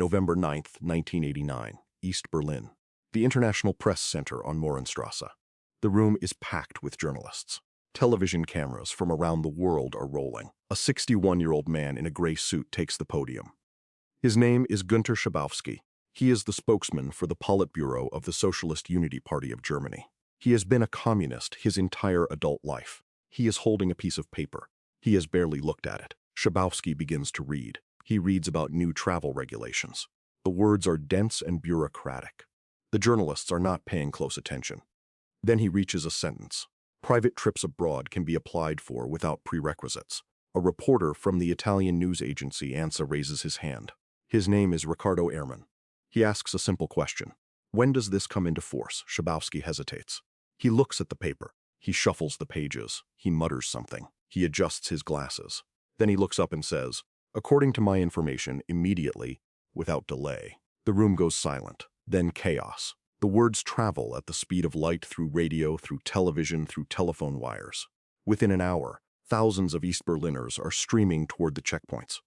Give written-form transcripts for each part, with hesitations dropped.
November 9, 1989, East Berlin. The International Press Center on Mohrenstrasse. The room is packed with journalists. Television cameras from around the world are rolling. A 61-year-old man in a gray suit takes the podium. His name is Günter Schabowski. He is the spokesman for the Politburo of the Socialist Unity Party of Germany. He has been a communist his entire adult life. He is holding a piece of paper. He has barely looked at it. Schabowski begins to read. He reads about new travel regulations. The words are dense and bureaucratic. The journalists are not paying close attention. Then he reaches a sentence. Private trips abroad can be applied for without prerequisites. A reporter from the Italian news agency ANSA raises his hand. His name is Riccardo Ehrman. He asks a simple question. When does this come into force? Schabowski hesitates. He looks at the paper. He shuffles the pages. He mutters something. He adjusts his glasses. Then he looks up and says, according to my information, immediately, without delay. The room goes silent. Then chaos. The words travel at the speed of light through radio, through television, through telephone wires. Within an hour, thousands of East Berliners are streaming toward the checkpoints.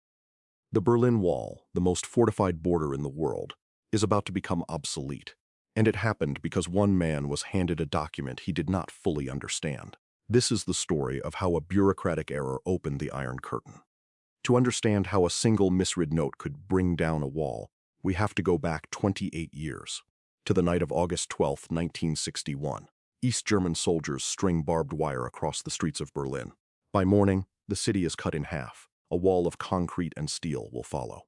The Berlin Wall, the most fortified border in the world, is about to become obsolete. And it happened because one man was handed a document he did not fully understand. This is the story of how a bureaucratic error opened the Iron Curtain. To understand how a single misread note could bring down a wall, we have to go back 28 years, to the night of August 12, 1961. East German soldiers string barbed wire across the streets of Berlin. By morning, the city is cut in half. A wall of concrete and steel will follow.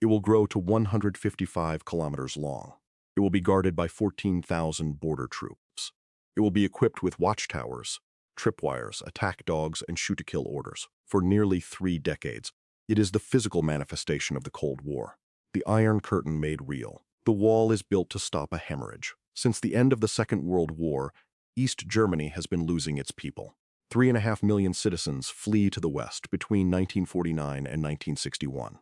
It will grow to 155 kilometers long. It will be guarded by 14,000 border troops. It will be equipped with watchtowers, tripwires, attack dogs, and shoot-to-kill orders. For nearly 3 decades, it is the physical manifestation of the Cold War. The Iron Curtain made real. The wall is built to stop a hemorrhage. Since the end of the Second World War, East Germany has been losing its people. 3.5 million citizens flee to the West between 1949 and 1961.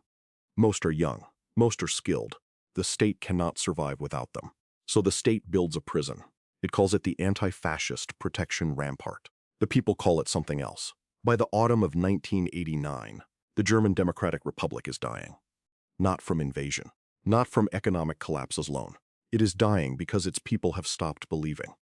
Most are young. Most are skilled. The state cannot survive without them. So the state builds a prison. It calls it the Anti-Fascist Protection Rampart. The people call it something else. By the autumn of 1989, the German Democratic Republic is dying. Not from invasion. Not from economic collapse alone. It is dying because its people have stopped believing.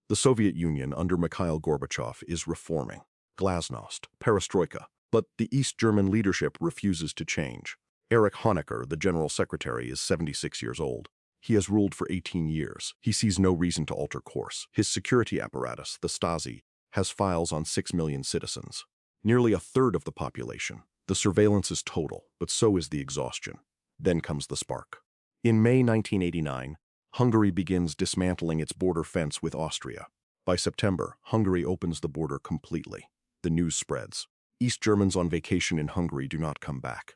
The Soviet Union under Mikhail Gorbachev is reforming. Glasnost, perestroika. But the East German leadership refuses to change. Erich Honecker, the general secretary, is 76 years old. He has ruled for 18 years. He sees no reason to alter course. His security apparatus, the Stasi, has files on 6 million citizens. Nearly a third of the population. The surveillance is total, but so is the exhaustion. Then comes the spark. In May 1989, Hungary begins dismantling its border fence with Austria. By September, Hungary opens the border completely. The news spreads. East Germans on vacation in Hungary do not come back.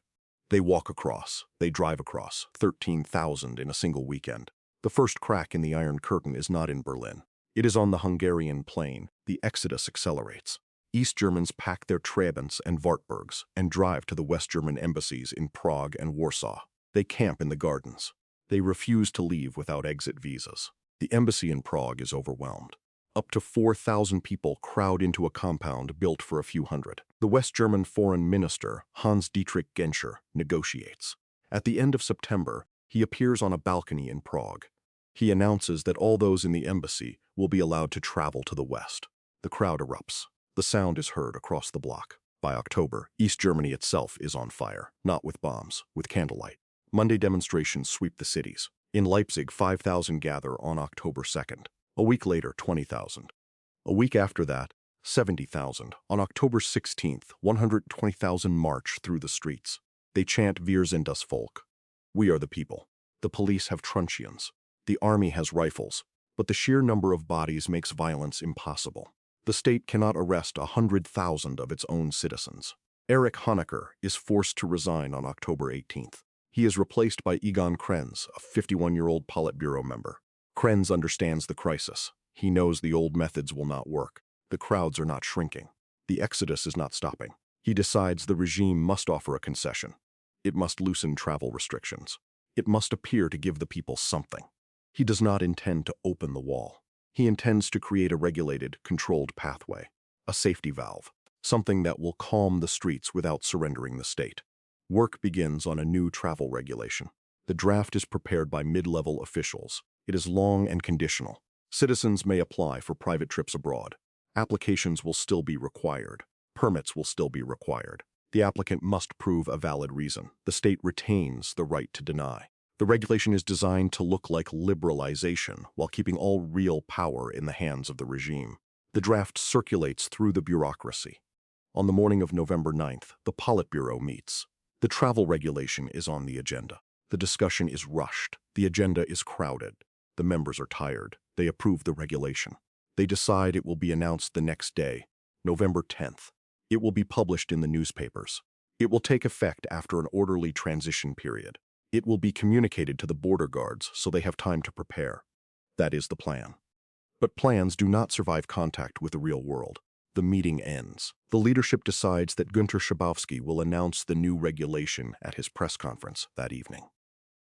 They walk across. They drive across. 13,000 in a single weekend. The first crack in the Iron Curtain is not in Berlin. It is on the Hungarian plain. The exodus accelerates. East Germans pack their Trabants and Wartburgs and drive to the West German embassies in Prague and Warsaw. They camp in the gardens. They refuse to leave without exit visas. The embassy in Prague is overwhelmed. Up to 4,000 people crowd into a compound built for a few hundred. The West German foreign minister, Hans-Dietrich Genscher, negotiates. At the end of September, he appears on a balcony in Prague. He announces that all those in the embassy will be allowed to travel to the West. The crowd erupts. The sound is heard across the block. By October, East Germany itself is on fire, not with bombs, with candlelight. Monday demonstrations sweep the cities. In Leipzig, 5,000 gather on October 2nd. A week later, 20,000. A week after that, 70,000. On October 16th, 120,000 march through the streets. They chant Wir sind das Volk. We are the people. The police have truncheons. The army has rifles. But the sheer number of bodies makes violence impossible. The state cannot arrest 100,000 of its own citizens. Erich Honecker is forced to resign on October 18th. He is replaced by Egon Krenz, a 51-year-old Politburo member. Krenz understands the crisis. He knows the old methods will not work. The crowds are not shrinking. The exodus is not stopping. He decides the regime must offer a concession. It must loosen travel restrictions. It must appear to give the people something. He does not intend to open the wall. He intends to create a regulated, controlled pathway, a safety valve, something that will calm the streets without surrendering the state. Work begins on a new travel regulation. The draft is prepared by mid-level officials. It is long and conditional. Citizens may apply for private trips abroad. Applications will still be required. Permits will still be required. The applicant must prove a valid reason. The state retains the right to deny. The regulation is designed to look like liberalization while keeping all real power in the hands of the regime. The draft circulates through the bureaucracy. On the morning of November 9th, the Politburo meets. The travel regulation is on the agenda. The discussion is rushed. The agenda is crowded. The members are tired. They approve the regulation. They decide it will be announced the next day, November 10th. It will be published in the newspapers. It will take effect after an orderly transition period. It will be communicated to the border guards so they have time to prepare. That is the plan. But plans do not survive contact with the real world. The meeting ends. The leadership decides that Günter Schabowski will announce the new regulation at his press conference that evening.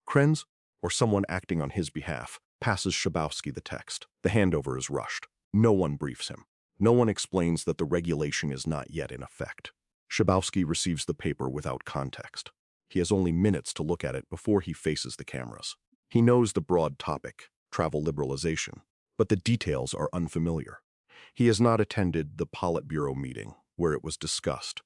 Krenz, or someone acting on his behalf, passes Schabowski the text. The handover is rushed. No one briefs him. No one explains that the regulation is not yet in effect. Schabowski receives the paper without context. He has only minutes to look at it before he faces the cameras. He knows the broad topic, travel liberalization, but the details are unfamiliar. He has not attended the Politburo meeting where it was discussed.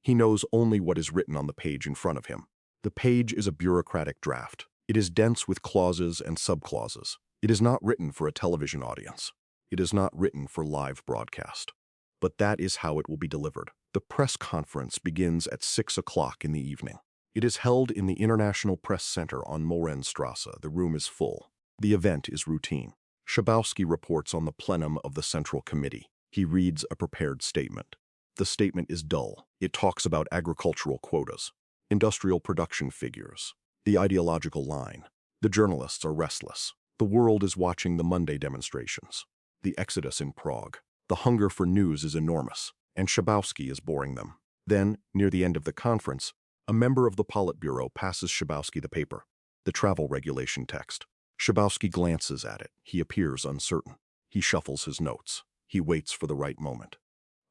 He knows only what is written on the page in front of him. The page is a bureaucratic draft. It is dense with clauses and subclauses. It is not written for a television audience. It is not written for live broadcast. But that is how it will be delivered. The press conference begins at 6 o'clock in the evening. It is held in the International Press Center on Bornholmer Strasse. The room is full. The event is routine. Schabowski reports on the plenum of the Central Committee. He reads a prepared statement. The statement is dull. It talks about agricultural quotas, industrial production figures, the ideological line. The journalists are restless. The world is watching the Monday demonstrations, the exodus in Prague. The hunger for news is enormous, and Schabowski is boring them. Then, near the end of the conference, a member of the Politburo passes Schabowski the paper, the travel regulation text. Schabowski glances at it. He appears uncertain. He shuffles his notes. He waits for the right moment.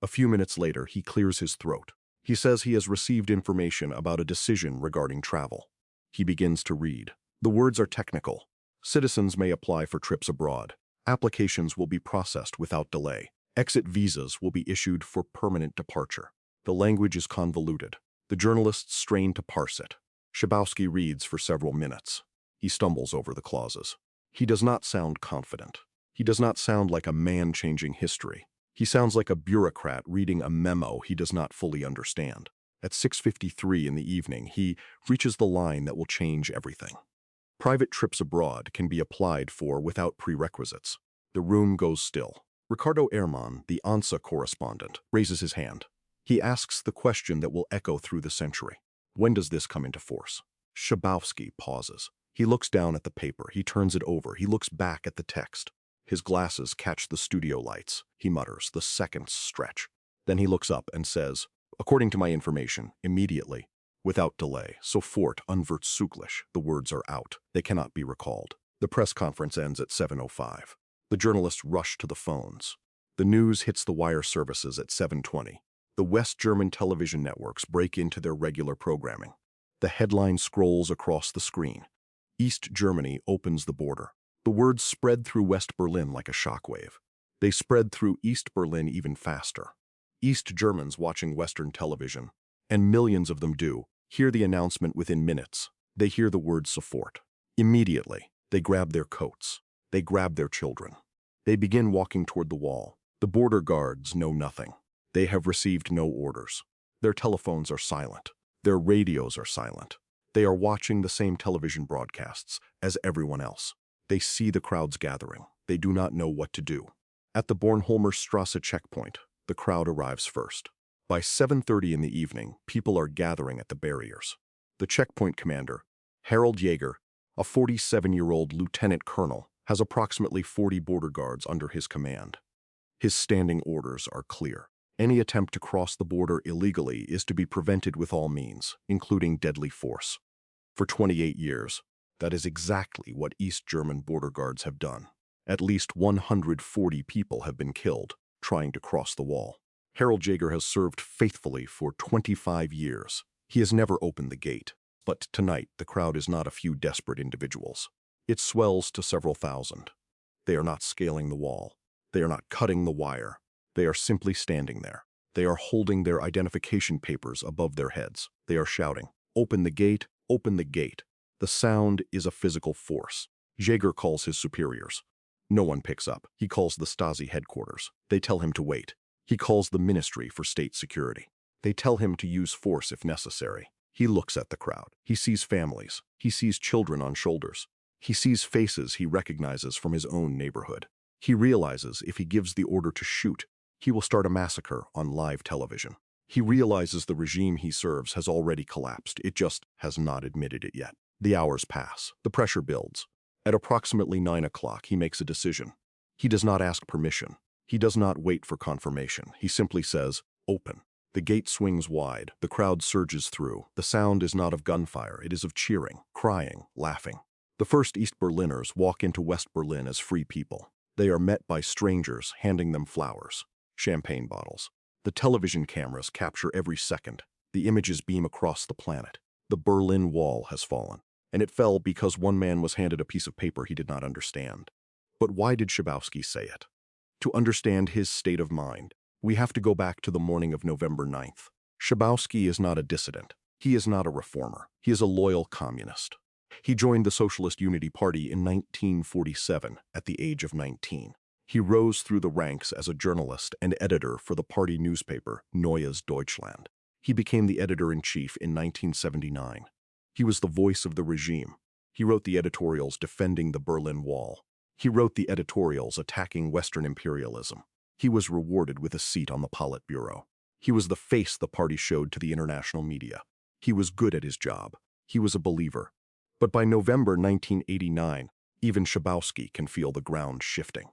A few minutes later, he clears his throat. He says he has received information about a decision regarding travel. He begins to read. The words are technical. Citizens may apply for trips abroad. Applications will be processed without delay. Exit visas will be issued for permanent departure. The language is convoluted. The journalists strain to parse it. Schabowski reads for several minutes. He stumbles over the clauses. He does not sound confident. He does not sound like a man changing history. He sounds like a bureaucrat reading a memo he does not fully understand. At 6:53 in the evening, he reaches the line that will change everything. Private trips abroad can be applied for without prerequisites. The room goes still. Ricardo Ehrmann, the ANSA correspondent, raises his hand. He asks the question that will echo through the century. When does this come into force? Schabowski pauses. He looks down at the paper. He turns it over. He looks back at the text. His glasses catch the studio lights. He mutters, the seconds stretch. Then he looks up and says, according to my information, immediately, without delay, sofort, unverzüglich, the words are out. They cannot be recalled. The press conference ends at 7:05. The journalists rush to the phones. The news hits the wire services at 7:20. The West German television networks break into their regular programming. The headline scrolls across the screen. East Germany opens the border. The words spread through West Berlin like a shockwave. They spread through East Berlin even faster. East Germans watching Western television, and millions of them do, hear the announcement within minutes. They hear the word sofort. Immediately, they grab their coats. They grab their children. They begin walking toward the wall. The border guards know nothing. They have received no orders. Their telephones are silent. Their radios are silent. They are watching the same television broadcasts as everyone else. They see the crowds gathering. They do not know what to do. At the Bornholmer Strasse checkpoint, the crowd arrives first. By 7:30 in the evening, people are gathering at the barriers. The checkpoint commander, Harald Jäger, a 47-year-old lieutenant colonel, has approximately 40 border guards under his command. His standing orders are clear. Any attempt to cross the border illegally is to be prevented with all means, including deadly force. For 28 years, that is exactly what East German border guards have done. At least 140 people have been killed trying to cross the wall. Harald Jäger has served faithfully for 25 years. He has never opened the gate. But tonight, the crowd is not a few desperate individuals. It swells to several thousand. They are not scaling the wall. They are not cutting the wire. They are simply standing there. They are holding their identification papers above their heads. They are shouting, "Open the gate, open the gate." The sound is a physical force. Jäger calls his superiors. No one picks up. He calls the Stasi headquarters. They tell him to wait. He calls the Ministry for State Security. They tell him to use force if necessary. He looks at the crowd. He sees families. He sees children on shoulders. He sees faces he recognizes from his own neighborhood. He realizes if he gives the order to shoot, he will start a massacre on live television. He realizes the regime he serves has already collapsed. It just has not admitted it yet. The hours pass. The pressure builds. At approximately 9 o'clock, he makes a decision. He does not ask permission. He does not wait for confirmation. He simply says, "Open." The gate swings wide. The crowd surges through. The sound is not of gunfire. It is of cheering, crying, laughing. The first East Berliners walk into West Berlin as free people. They are met by strangers handing them flowers, champagne bottles. The television cameras capture every second. The images beam across the planet. The Berlin Wall has fallen. And it fell because one man was handed a piece of paper he did not understand. But why did Schabowski say it? To understand his state of mind, we have to go back to the morning of November 9th. Schabowski is not a dissident. He is not a reformer. He is a loyal communist. He joined the Socialist Unity Party in 1947 at the age of 19. He rose through the ranks as a journalist and editor for the party newspaper Neues Deutschland. He became the editor-in-chief in 1979. He was the voice of the regime. He wrote the editorials defending the Berlin Wall. He wrote the editorials attacking Western imperialism. He was rewarded with a seat on the Politburo. He was the face the party showed to the international media. He was good at his job. He was a believer. But by November 1989, even Schabowski can feel the ground shifting.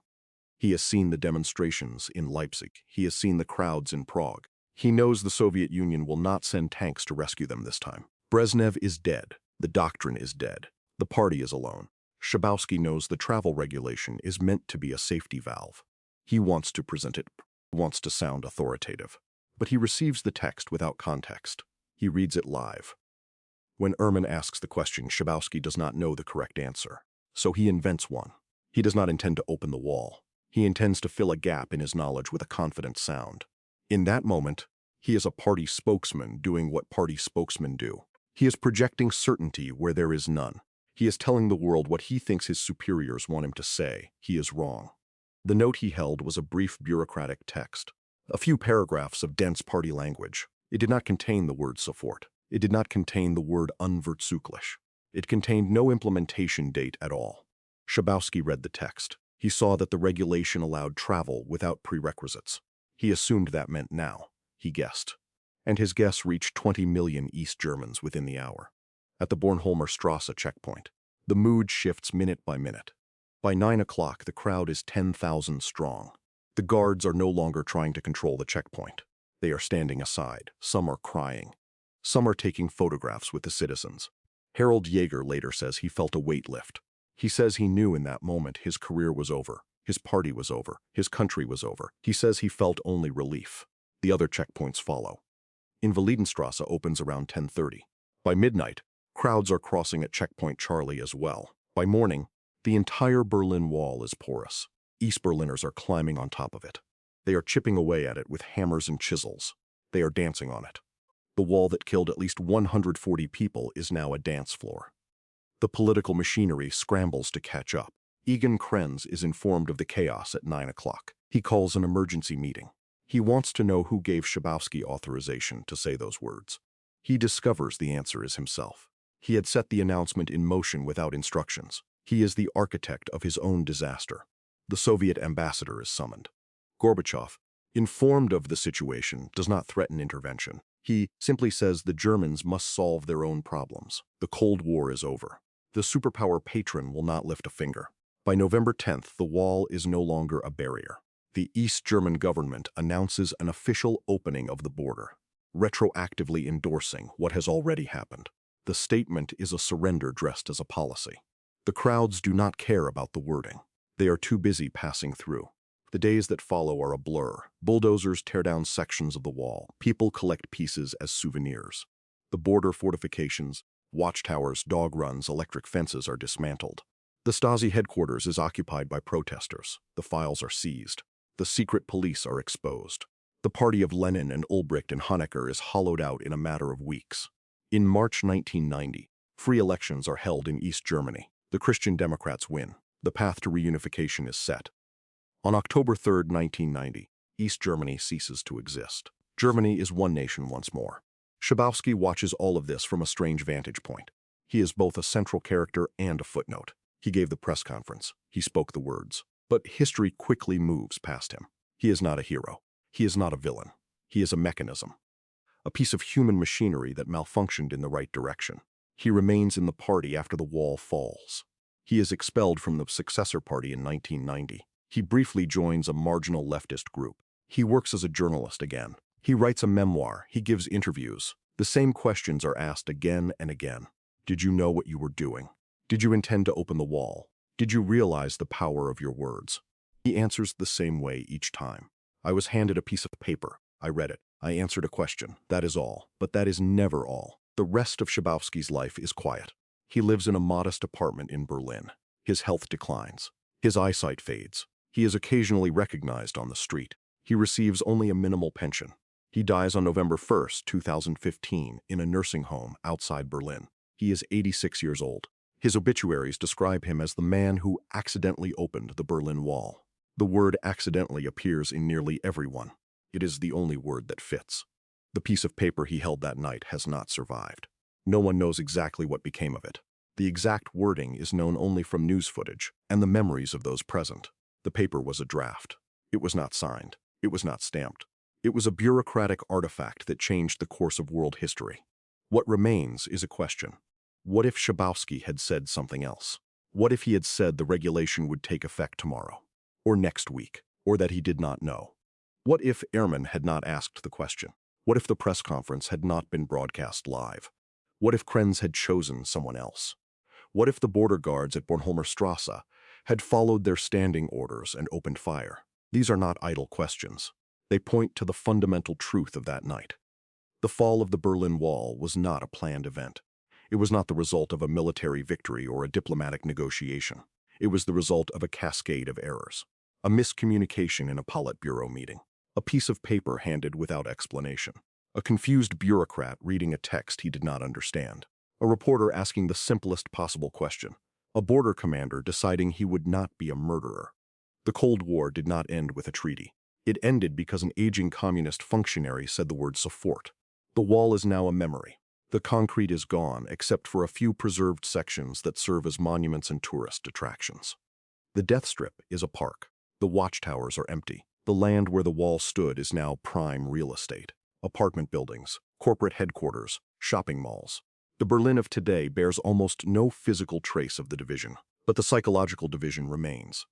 He has seen the demonstrations in Leipzig. He has seen the crowds in Prague. He knows the Soviet Union will not send tanks to rescue them this time. Brezhnev is dead. The doctrine is dead. The party is alone. Schabowski knows the travel regulation is meant to be a safety valve. He wants to present it, wants to sound authoritative. But he receives the text without context. He reads it live. When Ehrman asks the question, Schabowski does not know the correct answer. So he invents one. He does not intend to open the wall. He intends to fill a gap in his knowledge with a confident sound. In that moment, he is a party spokesman doing what party spokesmen do. He is projecting certainty where there is none. He is telling the world what he thinks his superiors want him to say. He is wrong. The note he held was a brief bureaucratic text, a few paragraphs of dense party language. It did not contain the word sofort. It did not contain the word unverzüglich. It contained no implementation date at all. Schabowski read the text. He saw that the regulation allowed travel without prerequisites. He assumed that meant now. He guessed. And his guess reached 20 million East Germans within the hour. At the Bornholmer Strasse checkpoint, the mood shifts minute by minute. By 9 o'clock, the crowd is 10,000 strong. The guards are no longer trying to control the checkpoint. They are standing aside. Some are crying. Some are taking photographs with the citizens. Harald Jäger later says he felt a weight lift. He says he knew in that moment his career was over. His party was over. His country was over. He says he felt only relief. The other checkpoints follow. Invalidenstrasse opens around 10:30. By midnight, crowds are crossing at Checkpoint Charlie as well. By morning, the entire Berlin Wall is porous. East Berliners are climbing on top of it. They are chipping away at it with hammers and chisels. They are dancing on it. The wall that killed at least 140 people is now a dance floor. The political machinery scrambles to catch up. Egon Krenz is informed of the chaos at 9 o'clock. He calls an emergency meeting. He wants to know who gave Schabowski authorization to say those words. He discovers the answer is himself. He had set the announcement in motion without instructions. He is the architect of his own disaster. The Soviet ambassador is summoned. Gorbachev, informed of the situation, does not threaten intervention. He simply says the Germans must solve their own problems. The Cold War is over. The superpower patron will not lift a finger. By November 10th, the wall is no longer a barrier. The East German government announces an official opening of the border, retroactively endorsing what has already happened. The statement is a surrender dressed as a policy. The crowds do not care about the wording. They are too busy passing through. The days that follow are a blur. Bulldozers tear down sections of the wall. People collect pieces as souvenirs. The border fortifications Watchtowers, dog runs, electric fences are dismantled. The Stasi headquarters is occupied by protesters. The files are seized. The secret police are exposed. The party of Lenin and Ulbricht and Honecker is hollowed out in a matter of weeks. In March 1990, free elections are held in East Germany. The Christian Democrats win. The path to reunification is set. On October 3, 1990, East Germany ceases to exist. Germany is one nation once more. Schabowski watches all of this from a strange vantage point. He is both a central character and a footnote. He gave the press conference. He spoke the words. But history quickly moves past him. He is not a hero. He is not a villain. He is a mechanism. A piece of human machinery that malfunctioned in the right direction. He remains in the party after the wall falls. He is expelled from the successor party in 1990. He briefly joins a marginal leftist group. He works as a journalist again. He writes a memoir. He gives interviews. The same questions are asked again and again. Did you know what you were doing? Did you intend to open the wall? Did you realize the power of your words? He answers the same way each time. I was handed a piece of paper. I read it. I answered a question. That is all. But that is never all. The rest of Schabowski's life is quiet. He lives in a modest apartment in Berlin. His health declines. His eyesight fades. He is occasionally recognized on the street. He receives only a minimal pension. He dies on November 1, 2015, in a nursing home outside Berlin. He is 86 years old. His obituaries describe him as the man who accidentally opened the Berlin Wall. The word accidentally appears in nearly every one. It is the only word that fits. The piece of paper he held that night has not survived. No one knows exactly what became of it. The exact wording is known only from news footage and the memories of those present. The paper was a draft. It was not signed. It was not stamped. It was a bureaucratic artifact that changed the course of world history. What remains is a question. What if Schabowski had said something else? What if he had said the regulation would take effect tomorrow? Or next week? Or that he did not know? What if Ehrman had not asked the question? What if the press conference had not been broadcast live? What if Krenz had chosen someone else? What if the border guards at Bornholmer Strasse had followed their standing orders and opened fire? These are not idle questions. They point to the fundamental truth of that night. The fall of the Berlin Wall was not a planned event. It was not the result of a military victory or a diplomatic negotiation. It was the result of a cascade of errors. A miscommunication in a Politburo meeting. A piece of paper handed without explanation. A confused bureaucrat reading a text he did not understand. A reporter asking the simplest possible question. A border commander deciding he would not be a murderer. The Cold War did not end with a treaty. It ended because an aging communist functionary said the word "sofort." The wall is now a memory. The concrete is gone, except for a few preserved sections that serve as monuments and tourist attractions. The death strip is a park. The watchtowers are empty. The land where the wall stood is now prime real estate. Apartment buildings, corporate headquarters, shopping malls. The Berlin of today bears almost no physical trace of the division, but the psychological division remains.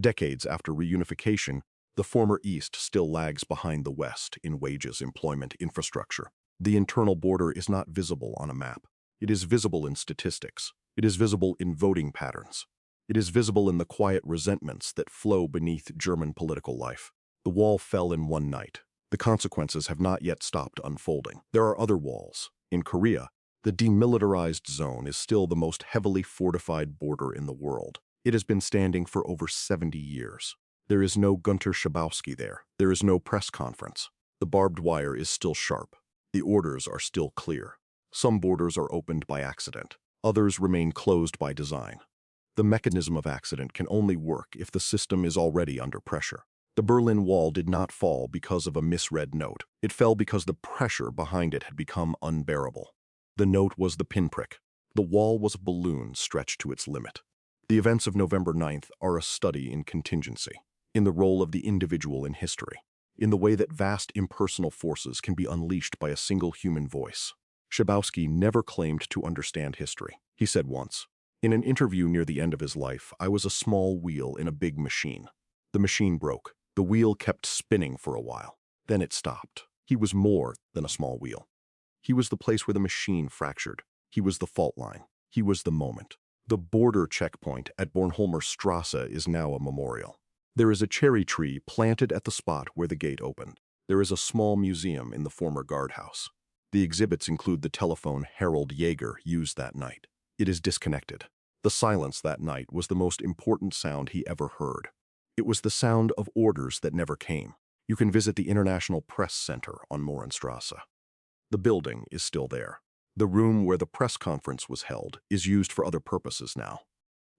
Decades after reunification, the former East still lags behind the West in wages, employment, infrastructure. The internal border is not visible on a map. It is visible in statistics. It is visible in voting patterns. It is visible in the quiet resentments that flow beneath German political life. The wall fell in one night. The consequences have not yet stopped unfolding. There are other walls. In Korea, the demilitarized zone is still the most heavily fortified border in the world. It has been standing for over 70 years. There is no Günter Schabowski there. There is no press conference. The barbed wire is still sharp. The orders are still clear. Some borders are opened by accident. Others remain closed by design. The mechanism of accident can only work if the system is already under pressure. The Berlin Wall did not fall because of a misread note. It fell because the pressure behind it had become unbearable. The note was the pinprick. The wall was a balloon stretched to its limit. The events of November 9th are a study in contingency, in the role of the individual in history, in the way that vast impersonal forces can be unleashed by a single human voice. Schabowski never claimed to understand history. He said once, in an interview near the end of his life, I was a small wheel in a big machine. The machine broke. The wheel kept spinning for a while. Then it stopped. He was more than a small wheel. He was the place where the machine fractured. He was the fault line. He was the moment. The border checkpoint at Bornholmer Strasse is now a memorial. There is a cherry tree planted at the spot where the gate opened. There is a small museum in the former guardhouse. The exhibits include the telephone Harald Jäger used that night. It is disconnected. The silence that night was the most important sound he ever heard. It was the sound of orders that never came. You can visit the International Press Center on Mohrenstrasse. The building is still there. The room where the press conference was held is used for other purposes now.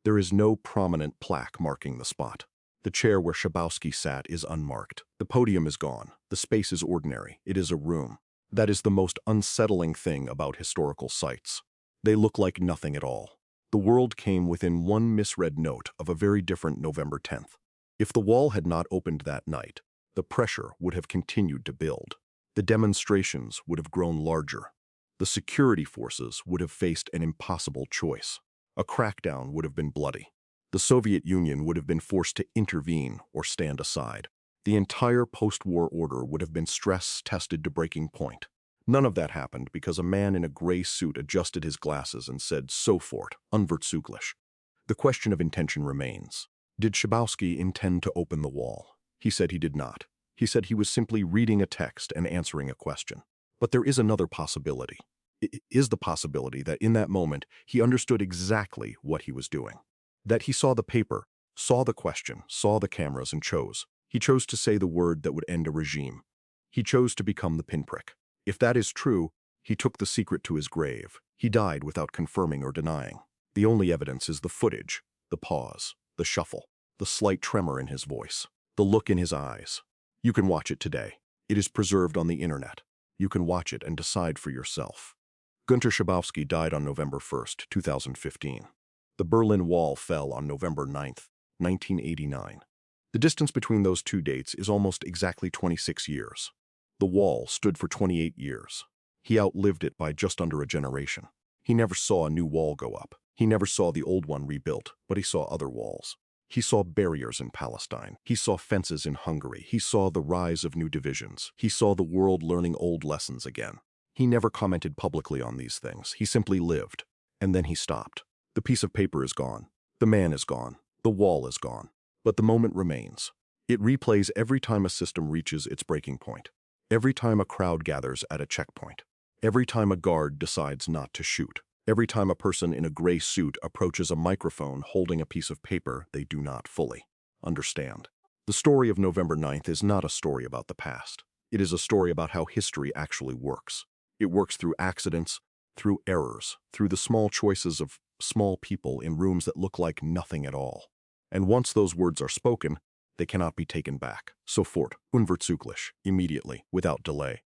There is no prominent plaque marking the spot. The chair where Schabowski sat is unmarked. The podium is gone. The space is ordinary. It is a room. That is the most unsettling thing about historical sites. They look like nothing at all. The world came within one misread note of a very different November 10th. If the wall had not opened that night, the pressure would have continued to build. The demonstrations would have grown larger. The security forces would have faced an impossible choice. A crackdown would have been bloody. The Soviet Union would have been forced to intervene or stand aside. The entire post-war order would have been stress-tested to breaking point. None of that happened because a man in a gray suit adjusted his glasses and said, "Sofort, unverzüglich." The question of intention remains. Did Schabowski intend to open the wall? He said he did not. He said he was simply reading a text and answering a question. But there is another possibility. It is the possibility that in that moment he understood exactly what he was doing. That he saw the paper, saw the question, saw the cameras, and chose. He chose to say the word that would end a regime. He chose to become the pinprick. If that is true, he took the secret to his grave. He died without confirming or denying. The only evidence is the footage, the pause, the shuffle, the slight tremor in his voice, the look in his eyes. You can watch it today. It is preserved on the internet. You can watch it and decide for yourself. Günter Schabowski died on November 1st, 2015. The Berlin Wall fell on November 9th, 1989. The distance between those two dates is almost exactly 26 years. The wall stood for 28 years. He outlived it by just under a generation. He never saw a new wall go up. He never saw the old one rebuilt, but he saw other walls. He saw barriers in Palestine. He saw fences in Hungary. He saw the rise of new divisions. He saw the world learning old lessons again. He never commented publicly on these things. He simply lived. And then he stopped. The piece of paper is gone. The man is gone. The wall is gone. But the moment remains. It replays every time a system reaches its breaking point. Every time a crowd gathers at a checkpoint. Every time a guard decides not to shoot. Every time a person in a gray suit approaches a microphone holding a piece of paper they do not fully understand. The story of November 9th is not a story about the past. It is a story about how history actually works. It works through accidents, through errors, through the small choices of small people in rooms that look like nothing at all. And once those words are spoken, they cannot be taken back. Sofort, unverzüglich, immediately, without delay.